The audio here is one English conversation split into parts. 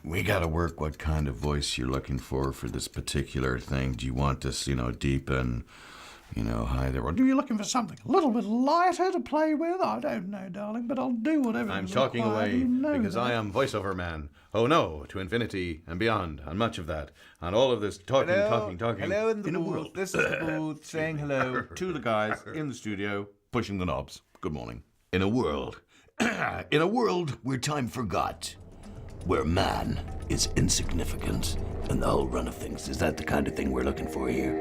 We gotta work what kind of voice you're looking for this particular thing. Do you want this, deep and, high there? Or do you looking for something a little bit lighter to play with? I don't know, darling, but I'll do whatever I'm is talking required. away because that. I am voiceover man. Oh no, to infinity and beyond, and much of that, and all of this talking. Hello in the booth. world. This is the booth saying hello to the guys in the studio pushing the knobs. Good morning. In a world where time forgot, where man is insignificant in the whole run of things. Is that the kind of thing we're looking for here?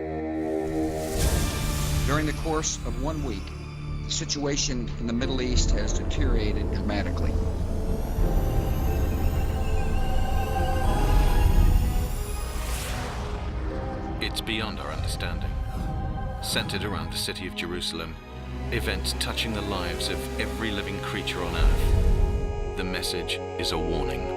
During the course of 1 week, the situation in the Middle East has deteriorated dramatically. It's beyond our understanding. Centered around the city of Jerusalem, events touching the lives of every living creature on Earth. The message is a warning.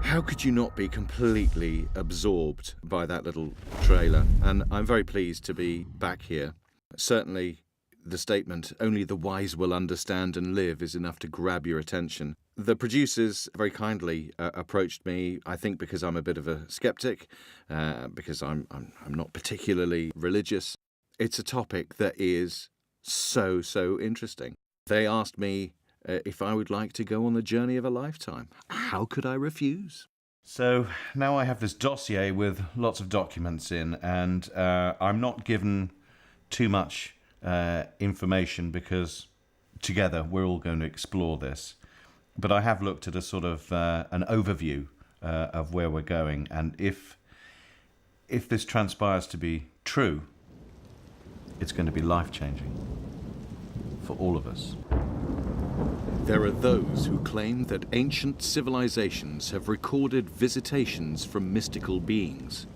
How could you not be completely absorbed by that little trailer? And I'm very pleased to be back here. Certainly, the statement, "Only the wise will understand and live," is enough to grab your attention. The producers very kindly approached me, I think because I'm a bit of a skeptic, because I'm not particularly religious. It's a topic that is so interesting. They asked me if I would like to go on the journey of a lifetime. How could I refuse? So now I have this dossier with lots of documents in, and I'm not given too much information because together we're all going to explore this. But I have looked at a sort of an overview of where we're going, and if this transpires to be true, it's going to be life-changing for all of us. There are those who claim that ancient civilizations have recorded visitations from mystical beings,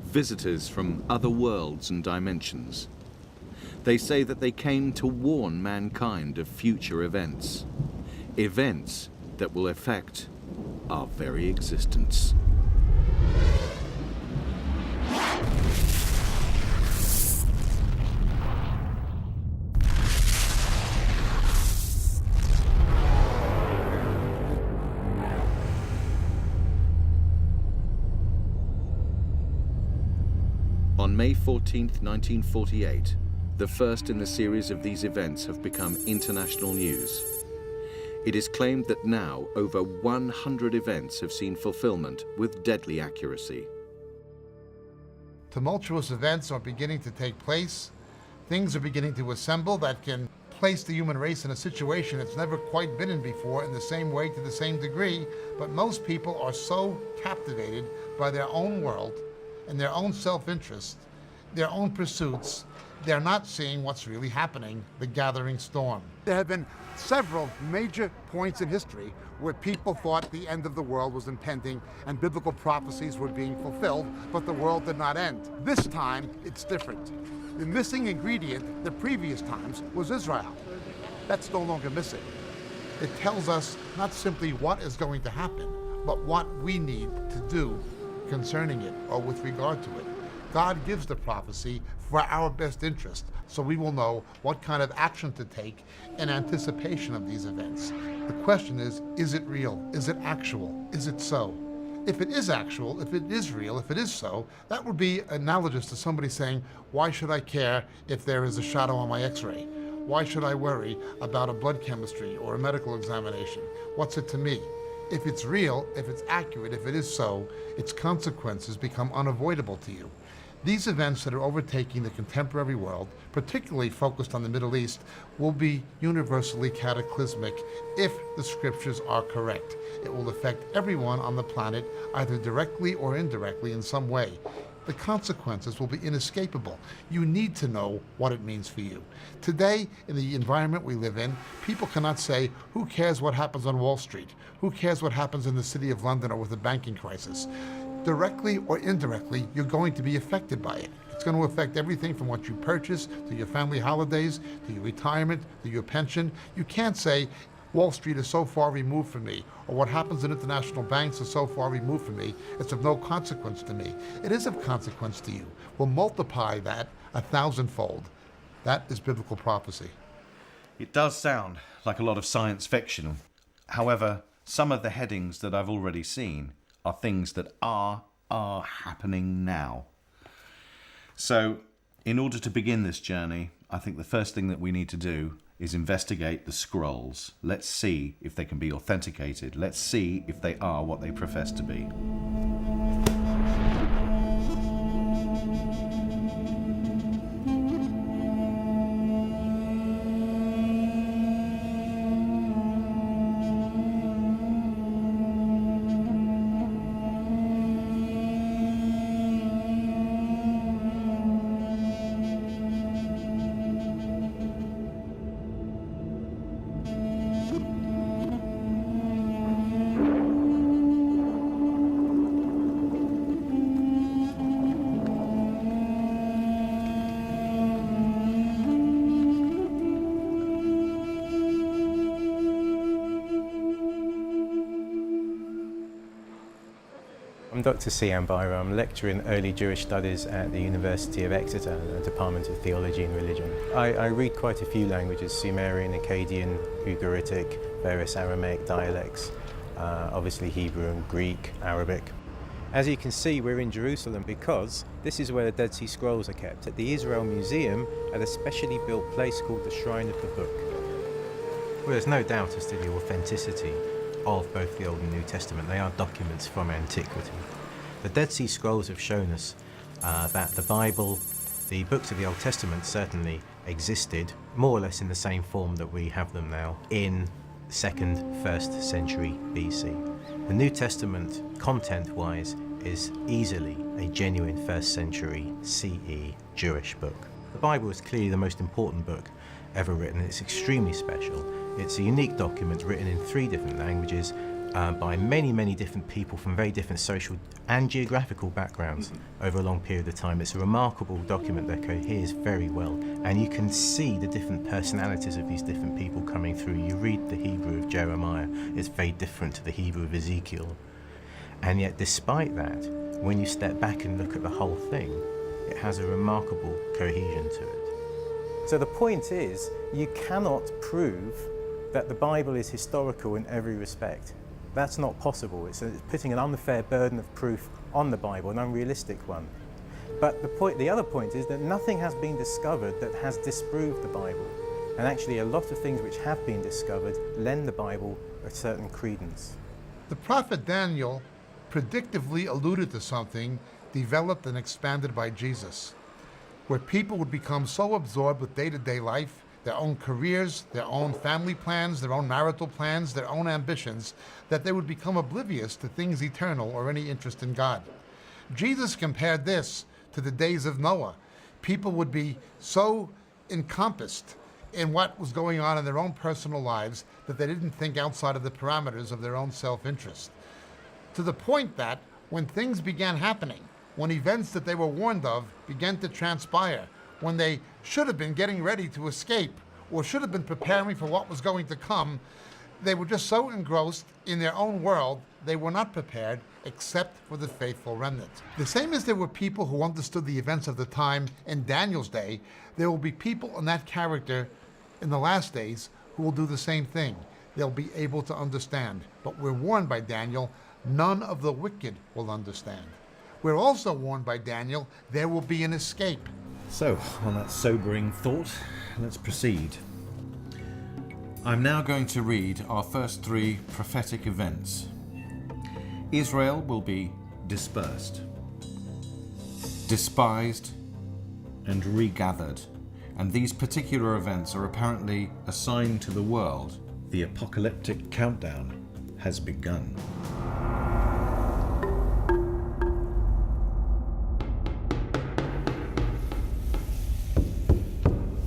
visitors from other worlds and dimensions. They say that they came to warn mankind of future events that will affect our very existence. On May 14th, 1948, the first in the series of these events have become international news. It is claimed that now over 100 events have seen fulfillment with deadly accuracy. Tumultuous events are beginning to take place. Things are beginning to assemble that can place the human race in a situation it's never quite been in before in the same way to the same degree, but most people are so captivated by their own world and their own self-interest, their own pursuits, they're not seeing what's really happening, the gathering storm. There have been several major points in history where people thought the end of the world was impending and biblical prophecies were being fulfilled, but the world did not end. This time, it's different. The missing ingredient the previous times was Israel. That's no longer missing. It tells us not simply what is going to happen, but what we need to do concerning it or with regard to it. God gives the prophecy for our best interest, so we will know what kind of action to take in anticipation of these events. The question is it real? Is it actual? Is it so? If it is actual, if it is real, if it is so, that would be analogous to somebody saying, why should I care if there is a shadow on my x-ray? Why should I worry about a blood chemistry or a medical examination? What's it to me? If it's real, if it's accurate, if it is so, its consequences become unavoidable to you. These events that are overtaking the contemporary world, particularly focused on the Middle East, will be universally cataclysmic if the scriptures are correct. It will affect everyone on the planet, either directly or indirectly in some way. The consequences will be inescapable. You need to know what it means for you. Today, in the environment we live in, people cannot say, who cares what happens on Wall Street? Who cares what happens in the city of London or with the banking crisis? Directly or indirectly, you're going to be affected by it. It's going to affect everything from what you purchase, to your family holidays, to your retirement, to your pension. You can't say, Wall Street is so far removed from me, or what happens in international banks is so far removed from me, it's of no consequence to me. It is of consequence to you. We'll multiply that 1,000-fold. That is biblical prophecy. It does sound like a lot of science fiction. However, some of the headings that I've already seen are things that are happening now. So, in order to begin this journey, I think the first thing that we need to do is investigate the scrolls. Let's see if they can be authenticated. Let's see if they are what they profess to be. I'm Dr. Sian Baira. I'm lecturer in early Jewish studies at the University of Exeter, the Department of Theology and Religion. I read quite a few languages: Sumerian, Akkadian, Ugaritic, various Aramaic dialects, obviously Hebrew and Greek, Arabic. As you can see, we're in Jerusalem because this is where the Dead Sea Scrolls are kept, at the Israel Museum at a specially built place called the Shrine of the Book. Well, there's no doubt as to the authenticity of both the Old and New Testament. They are documents from antiquity. The Dead Sea Scrolls have shown us that the Bible, the books of the Old Testament, certainly existed more or less in the same form that we have them now in 2nd, 1st century BC. The New Testament, content-wise, is easily a genuine 1st century CE Jewish book. The Bible is clearly the most important book ever written. It's extremely special. It's a unique document written in 3 different languages by many different people from very different social and geographical backgrounds over a long period of time. It's a remarkable document that coheres very well, and you can see the different personalities of these different people coming through. You read the Hebrew of Jeremiah, it's very different to the Hebrew of Ezekiel. And yet, despite that, when you step back and look at the whole thing, it has a remarkable cohesion to it. So the point is, you cannot prove that the Bible is historical in every respect. That's not possible. It's putting an unfair burden of proof on the Bible, an unrealistic one. But the other point is that nothing has been discovered that has disproved the Bible. And actually a lot of things which have been discovered lend the Bible a certain credence. The prophet Daniel predictively alluded to something developed and expanded by Jesus, where people would become so absorbed with day-to-day life, their own careers, their own family plans, their own marital plans, their own ambitions, that they would become oblivious to things eternal or any interest in God. Jesus compared this to the days of Noah. People would be so encompassed in what was going on in their own personal lives that they didn't think outside of the parameters of their own self-interest. To the point that when things began happening, when events that they were warned of began to transpire, when they should have been getting ready to escape or should have been preparing for what was going to come, they were just so engrossed in their own world, they were not prepared except for the faithful remnant. The same as there were people who understood the events of the time in Daniel's day, there will be people in that character in the last days who will do the same thing. They'll be able to understand. But we're warned by Daniel, none of the wicked will understand. We're also warned by Daniel, there will be an escape. So, on that sobering thought, let's proceed. I'm now going to read our first 3 prophetic events. Israel will be dispersed, despised, and regathered. And these particular events are apparently a sign to the world. The apocalyptic countdown has begun.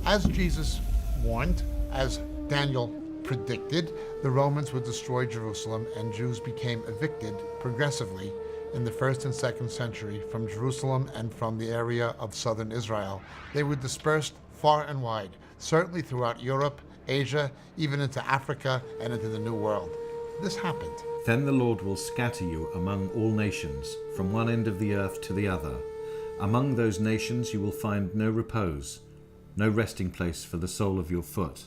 As Jesus warned, as Daniel predicted, the Romans would destroy Jerusalem and Jews became evicted progressively in the 1st and 2nd century from Jerusalem and from the area of southern Israel. They were dispersed far and wide, certainly throughout Europe Asia, even into Africa and into the New World. This happened. Then the Lord will scatter you among all nations, from one end of the earth to the other. Among those nations you will find no repose, no resting place for the sole of your foot.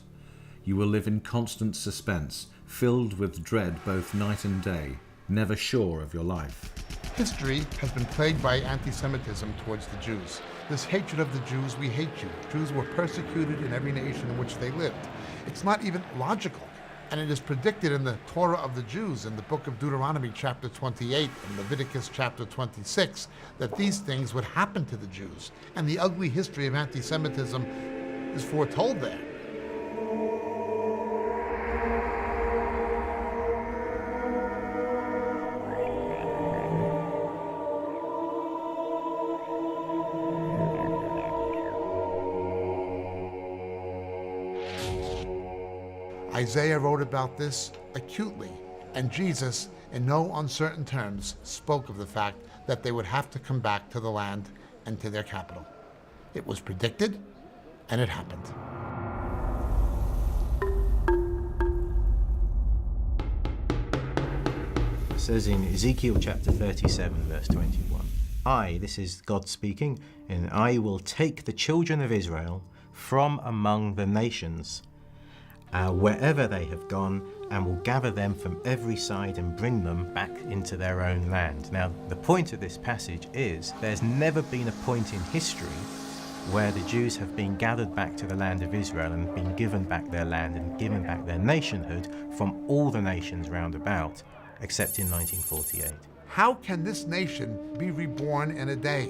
You will live in constant suspense, filled with dread both night and day, never sure of your life. History has been plagued by anti-Semitism towards the Jews. This hatred of the Jews, we hate you. Jews were persecuted in every nation in which they lived. It's not even logical. And it is predicted in the Torah of the Jews, in the book of Deuteronomy chapter 28 and Leviticus chapter 26, that these things would happen to the Jews. And the ugly history of anti-Semitism is foretold there. Isaiah wrote about this acutely, and Jesus, in no uncertain terms, spoke of the fact that they would have to come back to the land and to their capital. It was predicted, and it happened. It says in Ezekiel chapter 37, verse 21, this is God speaking, and I will take the children of Israel from among the nations, wherever they have gone, and will gather them from every side and bring them back into their own land. Now, the point of this passage is there's never been a point in history where the Jews have been gathered back to the land of Israel and been given back their land and given back their nationhood from all the nations round about, except in 1948. How can this nation be reborn in a day?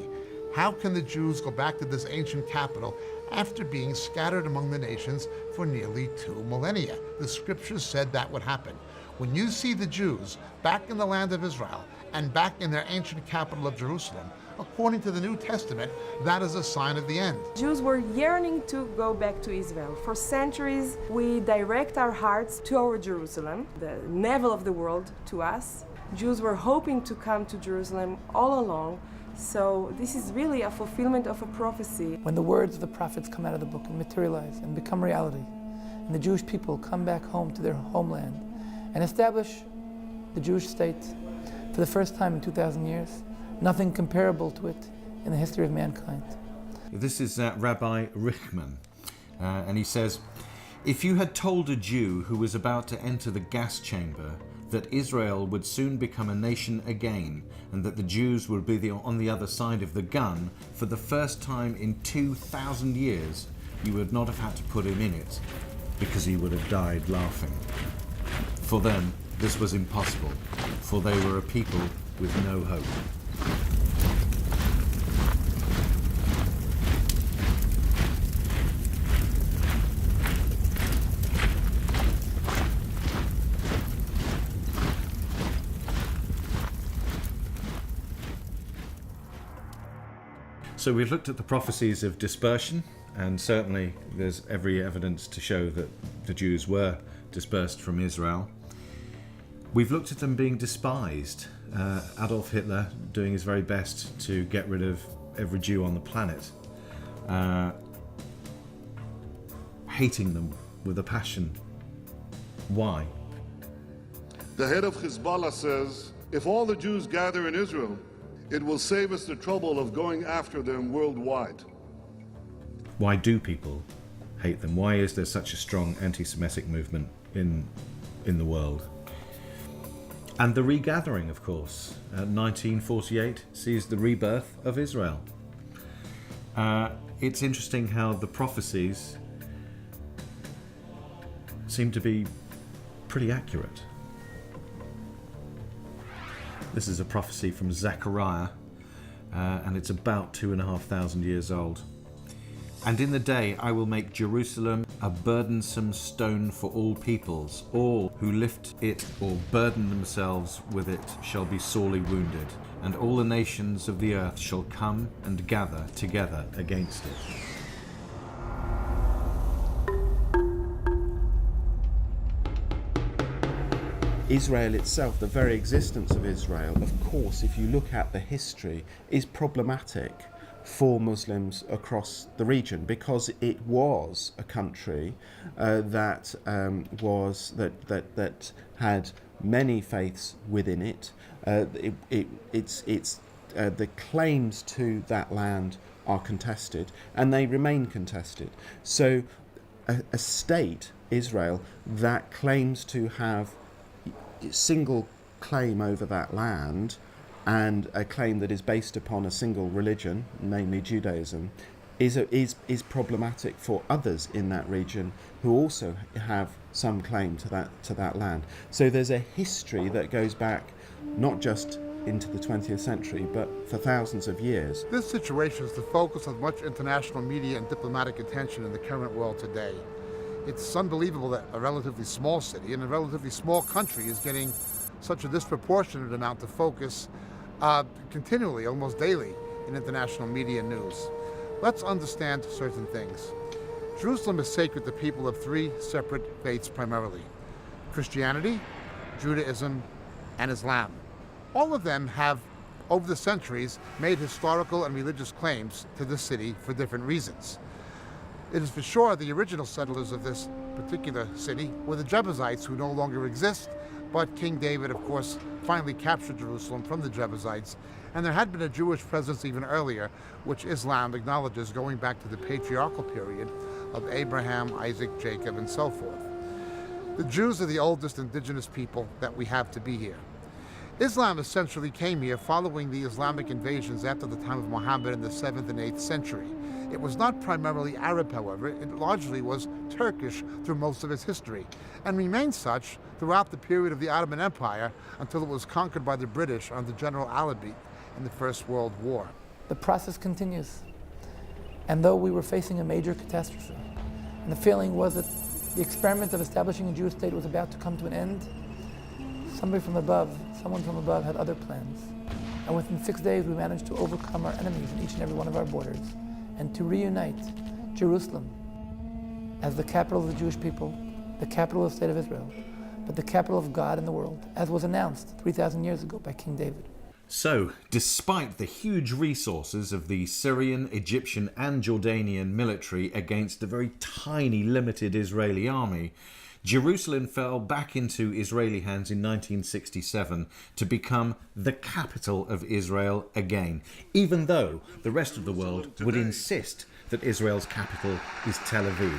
How can the Jews go back to this ancient capital after being scattered among the nations for nearly 2 millennia? The scriptures said that would happen. When you see the Jews back in the land of Israel and back in their ancient capital of Jerusalem, according to the New Testament, that is a sign of the end. Jews were yearning to go back to Israel. For centuries, we direct our hearts to our Jerusalem, the navel of the world, to us. Jews were hoping to come to Jerusalem all along. So this is really a fulfillment of a prophecy. When the words of the prophets come out of the book and materialize and become reality, and the Jewish people come back home to their homeland and establish the Jewish state for the first time in 2,000 years, nothing comparable to it in the history of mankind. This is Rabbi Richman, and he says, if you had told a Jew who was about to enter the gas chamber that Israel would soon become a nation again, and that the Jews would be on the other side of the gun for the first time in 2,000 years, you would not have had to put him in it, because he would have died laughing. For them, this was impossible, for they were a people with no hope. So we've looked at the prophecies of dispersion, and certainly there's every evidence to show that the Jews were dispersed from Israel. We've looked at them being despised. Adolf Hitler doing his very best to get rid of every Jew on the planet, hating them with a passion. Why? The head of Hezbollah says, if all the Jews gather in Israel, it will save us the trouble of going after them worldwide. Why do people hate them? Why is there such a strong anti-Semitic movement in the world? And the regathering, of course. 1948 sees the rebirth of Israel. It's interesting how the prophecies seem to be pretty accurate. This is a prophecy from Zechariah, and it's about 2,500 years old. And in the day I will make Jerusalem a burdensome stone for all peoples. All who lift it or burden themselves with it shall be sorely wounded, and all the nations of the earth shall come and gather together against it. Israel itself, the very existence of Israel, of course, if you look at the history, is problematic. for Muslims across the region, because it was a country that had many faiths within it. The claims to that land are contested, and they remain contested. So a state, Israel, that claims to have single claim over that land, and a claim that is based upon a single religion, namely Judaism, is problematic for others in that region who also have some claim to that land. So there's a history that goes back not just into the 20th century, but for thousands of years. This situation is the focus of much international media and diplomatic attention in the current world today. It's unbelievable that a relatively small city and a relatively small country is getting such a disproportionate amount of focus continually, almost daily, in international media news. Let's understand certain things. Jerusalem is sacred to people of three separate faiths primarily: Christianity, Judaism, and Islam. All of them have, over the centuries, made historical and religious claims to the city for different reasons. It is for sure the original settlers of this particular city were the Jebusites, who no longer exist, but King David, of course, finally captured Jerusalem from the Jebusites, and there had been a Jewish presence even earlier, which Islam acknowledges, going back to the patriarchal period of Abraham, Isaac, Jacob, and so forth. The Jews are the oldest indigenous people that we have to be here. Islam essentially came here following the Islamic invasions after the time of Muhammad in the 7th and 8th century. It was not primarily Arab, however. It largely was Turkish through most of its history, and remained such throughout the period of the Ottoman Empire until it was conquered by the British under General Allenby in the First World War. The process continues. And though we were facing a major catastrophe, and the feeling was that the experiment of establishing a Jewish state was about to come to an end, someone from above had other plans. And within 6 days, we managed to overcome our enemies in each and every one of our borders, and to reunite Jerusalem as the capital of the Jewish people, the capital of the state of Israel, but the capital of God in the world, as was announced 3,000 years ago by King David. So, despite the huge resources of the Syrian, Egyptian and Jordanian military against a very tiny, limited Israeli army, Jerusalem fell back into Israeli hands in 1967 to become the capital of Israel again, even though the rest of the world would insist that Israel's capital is Tel Aviv.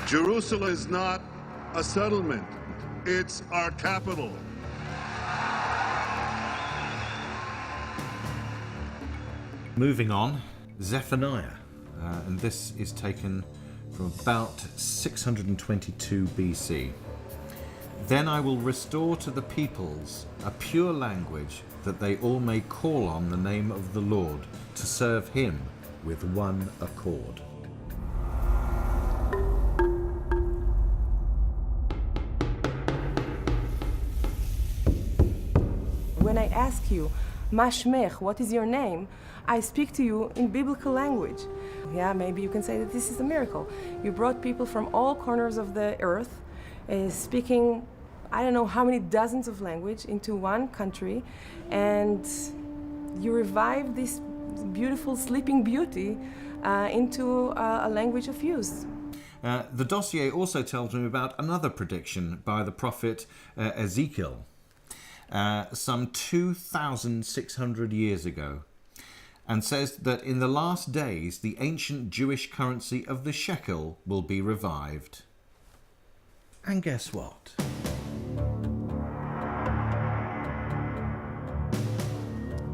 Jerusalem is not a settlement, it's our capital. Moving on, Zephaniah, and this is taken from about 622 BC. Then I will restore to the peoples a pure language, that they all may call on the name of the Lord, to serve him with one accord. When I ask you, Mashmech, what is your name? I speak to you in biblical language. Yeah, maybe you can say that this is a miracle. You brought people from all corners of the earth, speaking, I don't know how many dozens of languages into one country, and you revived this beautiful sleeping beauty into a language of use. The dossier also tells me about another prediction by the prophet Ezekiel, some 2,600 years ago, and says that in the last days the ancient Jewish currency of the shekel will be revived. And guess what?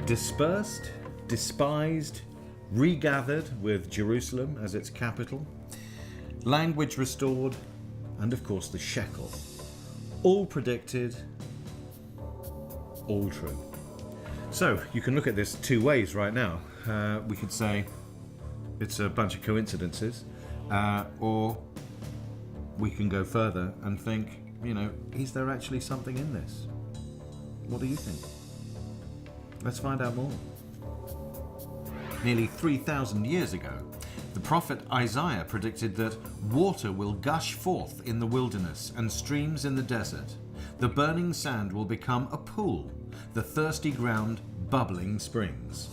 Dispersed, despised, regathered with Jerusalem as its capital, language restored, and of course the shekel. All predicted, all true. So you can look at this two ways right now. We could say it's a bunch of coincidences, or we can go further and think, is there actually something in this? What do you think? Let's find out more. Nearly 3,000 years ago, the prophet Isaiah predicted that water will gush forth in the wilderness and streams in the desert. The burning sand will become a pool, the thirsty ground bubbling springs.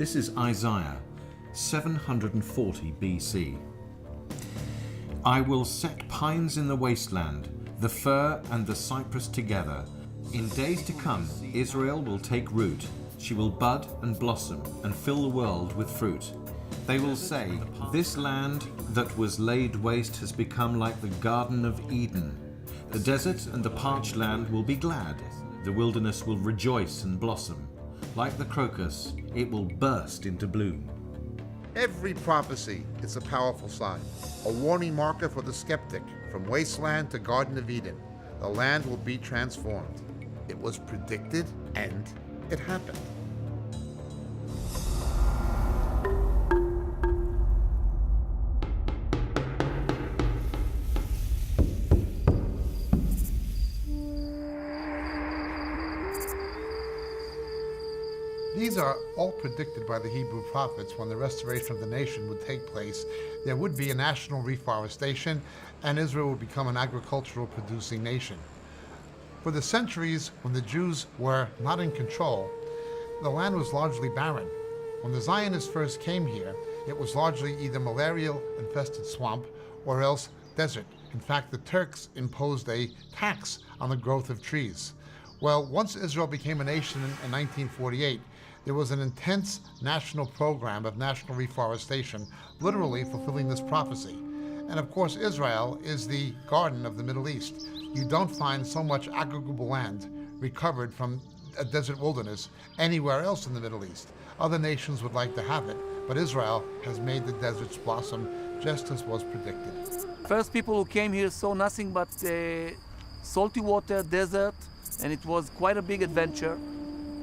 This is Isaiah 740 BC. I will set pines in the wasteland, the fir and the cypress together. In days to come, Israel will take root. She will bud and blossom and fill the world with fruit. They will say, this land that was laid waste has become like the Garden of Eden. The desert and the parched land will be glad. The wilderness will rejoice and blossom. Like the crocus, it will burst into bloom. Every prophecy is a powerful sign, a warning marker for the skeptic. From wasteland to Garden of Eden, the land will be transformed. It was predicted and it happened. These are all predicted by the Hebrew prophets. When the restoration of the nation would take place, there would be a national reforestation, and Israel would become an agricultural producing nation. For the centuries when the Jews were not in control, the land was largely barren. When the Zionists first came here, it was largely either malarial-infested swamp or else desert. In fact, the Turks imposed a tax on the growth of trees. Well, once Israel became a nation in 1948, there was an intense national program of national reforestation, literally fulfilling this prophecy. And of course, Israel is the garden of the Middle East. You don't find so much agricultural land recovered from a desert wilderness anywhere else in the Middle East. Other nations would like to have it, but Israel has made the deserts blossom just as was predicted. First people who came here saw nothing but salty water, desert, and it was quite a big adventure.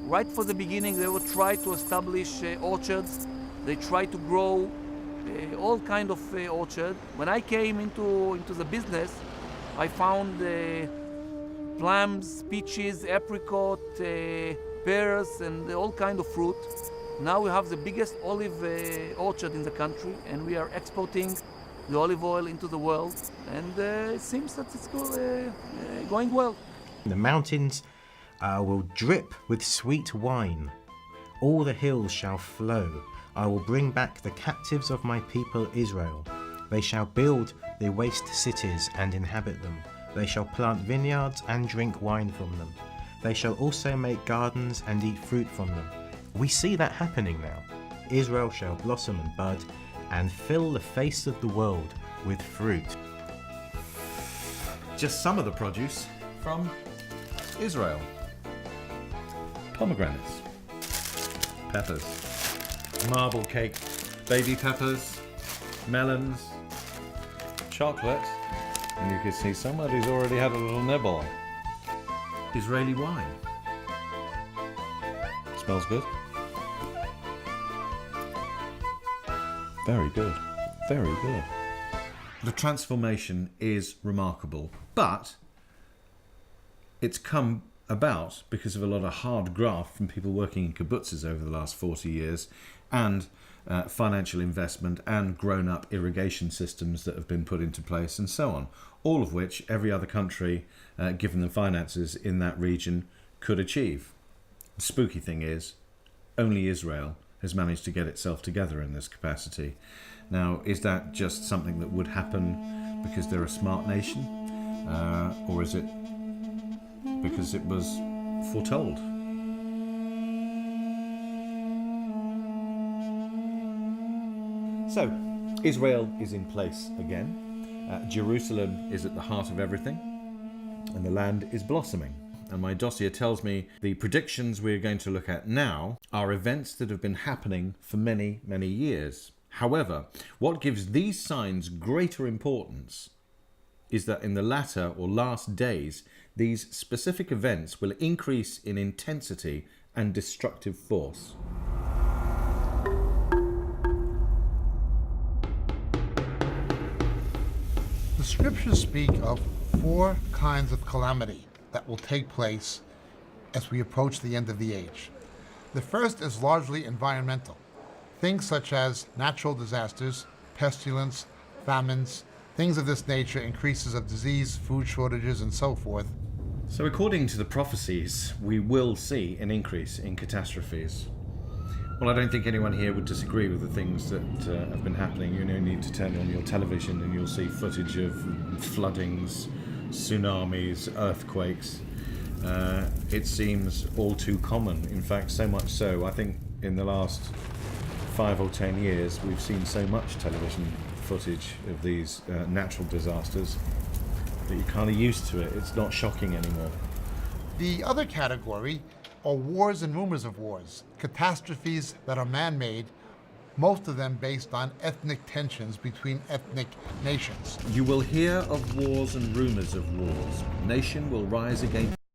Right from the beginning, they would try to establish orchards. They tried to grow all kind of orchard. When I came into the business, I found plums, peaches, apricot, pears, and all kind of fruit. Now we have the biggest olive orchard in the country, and we are exporting the olive oil into the world. And it seems that it's going well. The mountains will drip with sweet wine. All the hills shall flow. I will bring back the captives of my people Israel. They shall build the waste cities and inhabit them. They shall plant vineyards and drink wine from them. They shall also make gardens and eat fruit from them. We see that happening now. Israel shall blossom and bud and fill the face of the world with fruit. Just some of the produce from Israel. Pomegranates, peppers, marble cake, baby peppers, melons, chocolate, and you can see somebody's already had a little nibble. Israeli wine. Smells good. Very good, very good. The transformation is remarkable, but it's come about because of a lot of hard graft from people working in kibbutzes over the last 40 years and financial investment and grown-up irrigation systems that have been put into place and so on, all of which every other country, given the finances in that region, could achieve. The spooky thing is, only Israel has managed to get itself together in this capacity. Now, is that just something that would happen because they're a smart nation? Or is it because it was foretold? So, Israel is in place again. Jerusalem is at the heart of everything, and the land is blossoming. And my dossier tells me the predictions we're going to look at now are events that have been happening for many, many years. However, what gives these signs greater importance is that in the latter or last days, these specific events will increase in intensity and destructive force. The scriptures speak of 4 kinds of calamity that will take place as we approach the end of the age. The first is largely environmental. Things such as natural disasters, pestilence, famines, things of this nature, increases of disease, food shortages, and so forth. So according to the prophecies, we will see an increase in catastrophes. Well, I don't think anyone here would disagree with the things that have been happening. You only need to turn on your television and you'll see footage of floodings, tsunamis, earthquakes. It seems all too common. In fact, so much so, I think in the last 5 or 10 years, we've seen so much television footage of these natural disasters that you're kind of used to it. It's not shocking anymore. The other category are wars and rumors of wars, catastrophes that are man-made, most of them based on ethnic tensions between ethnic nations. You will hear of wars and rumors of wars. Nation will rise against